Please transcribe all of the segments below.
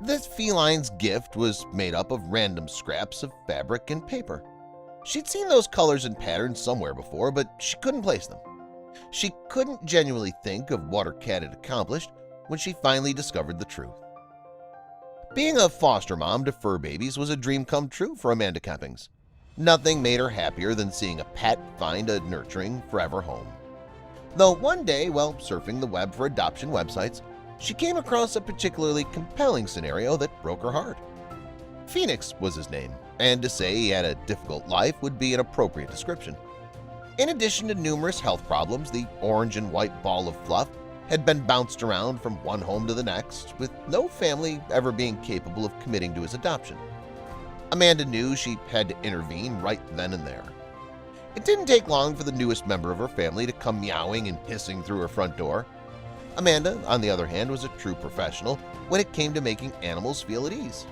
This feline's gift was made up of random scraps of fabric and paper. She'd seen those colors and patterns somewhere before, but she couldn't place them. She couldn't genuinely think of what her cat had accomplished when she finally discovered the truth. Being a foster mom to fur babies was a dream come true for Amanda Keppings. Nothing made her happier than seeing a pet find a nurturing, forever home. Though one day, while surfing the web for adoption websites, she came across a particularly compelling scenario that broke her heart. Phoenix was his name, and to say he had a difficult life would be an appropriate description. In addition to numerous health problems, the orange and white ball of fluff had been bounced around from one home to the next, with no family ever being capable of committing to his adoption. Amanda knew she had to intervene right then and there. It didn't take long for the newest member of her family to come meowing and hissing through her front door. Amanda, on the other hand, was a true professional when it came to making animals feel at ease.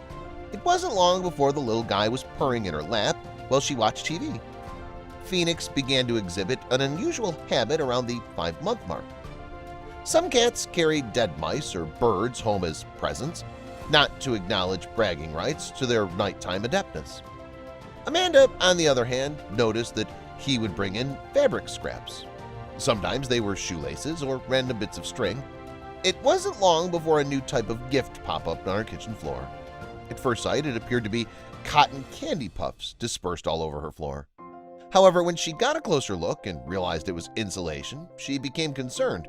It wasn't long before the little guy was purring in her lap while she watched TV. Phoenix began to exhibit an unusual habit around the 5-month mark. Some cats carried dead mice or birds home as presents, not to acknowledge bragging rights to their nighttime adeptness. Amanda, on the other hand, noticed that he would bring in fabric scraps. Sometimes they were shoelaces or random bits of string. It wasn't long before a new type of gift popped up on her kitchen floor. At first sight, it appeared to be cotton candy puffs dispersed all over her floor. However, when she got a closer look and realized it was insulation, she became concerned.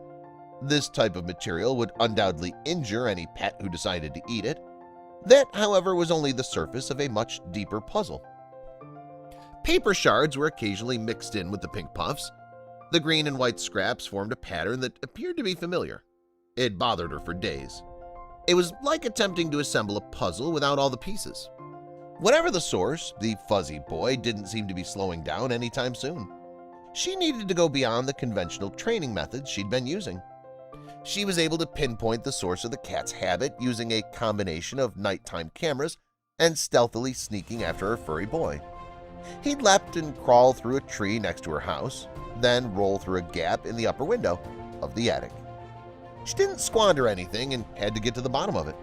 This type of material would undoubtedly injure any pet who decided to eat it. That, however, was only the surface of a much deeper puzzle. Paper shards were occasionally mixed in with the pink puffs. The green and white scraps formed a pattern that appeared to be familiar. It bothered her for days. It was like attempting to assemble a puzzle without all the pieces. Whatever the source, the fuzzy boy didn't seem to be slowing down anytime soon. She needed to go beyond the conventional training methods she'd been using. She was able to pinpoint the source of the cat's habit using a combination of nighttime cameras and stealthily sneaking after her furry boy. He'd leapt and crawl through a tree next to her house, then roll through a gap in the upper window of the attic. She didn't squander anything and had to get to the bottom of it.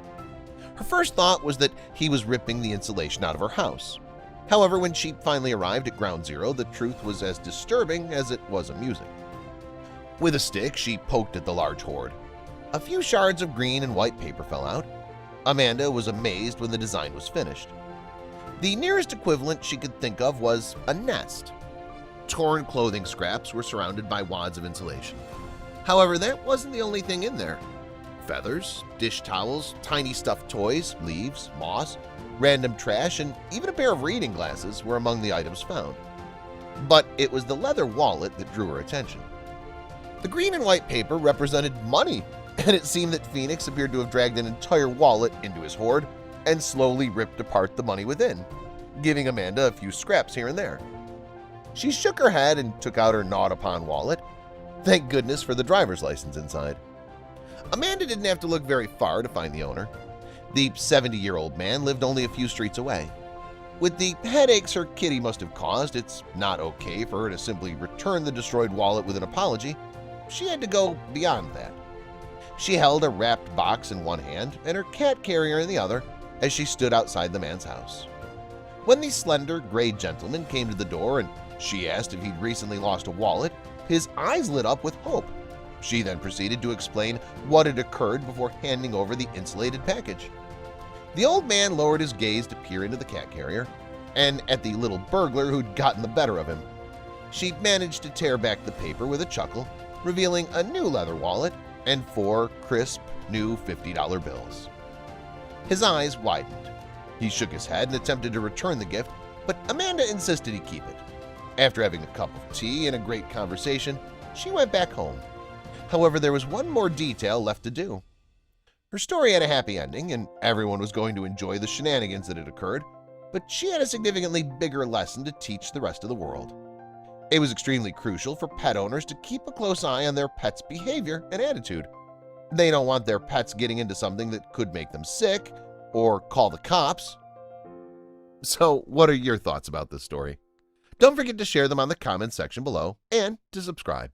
Her first thought was that he was ripping the insulation out of her house. However, when she finally arrived at ground zero, the truth was as disturbing as it was amusing. With a stick, she poked at the large hoard. A few shards of green and white paper fell out. Amanda was amazed when the design was finished. The nearest equivalent she could think of was a nest. Torn clothing scraps were surrounded by wads of insulation. However, that wasn't the only thing in there. Feathers, dish towels, tiny stuffed toys, leaves, moss, random trash, and even a pair of reading glasses were among the items found. But it was the leather wallet that drew her attention. The green and white paper represented money, and it seemed that Phoenix appeared to have dragged an entire wallet into his hoard and slowly ripped apart the money within, giving Amanda a few scraps here and there. She shook her head and took out her gnawed-upon wallet. Thank goodness for the driver's license inside. Amanda didn't have to look very far to find the owner. The 70-year-old man lived only a few streets away. With the headaches her kitty must have caused, it's not okay for her to simply return the destroyed wallet with an apology. She had to go beyond that. She held a wrapped box in one hand and her cat carrier in the other as she stood outside the man's house. When the slender, gray gentleman came to the door and she asked if he'd recently lost a wallet, his eyes lit up with hope. She then proceeded to explain what had occurred before handing over the insulated package. The old man lowered his gaze to peer into the cat carrier and at the little burglar who'd gotten the better of him. She managed to tear back the paper with a chuckle, revealing a new leather wallet and 4 crisp, new $50 bills. His eyes widened. He shook his head and attempted to return the gift, but Amanda insisted he keep it. After having a cup of tea and a great conversation, she went back home. However, there was one more detail left to do. Her story had a happy ending, and everyone was going to enjoy the shenanigans that had occurred, but she had a significantly bigger lesson to teach the rest of the world. It was extremely crucial for pet owners to keep a close eye on their pet's behavior and attitude. They don't want their pets getting into something that could make them sick or call the cops. So, what are your thoughts about this story? Don't forget to share them on the comments section below and to subscribe.